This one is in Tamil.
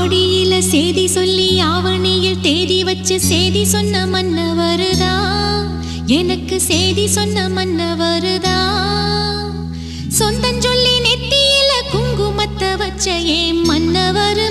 ஆடியில சேதி சொல்லி ஆவணியில் தேதி வச்சு சேதி சொன்ன மன்னவருதா, எனக்கு சேதி சொன்ன மன்னவருதா. சொந்தம் சொல்லி நெத்தியில குங்குமத்தை வச்ச ஏன் மன்னவரு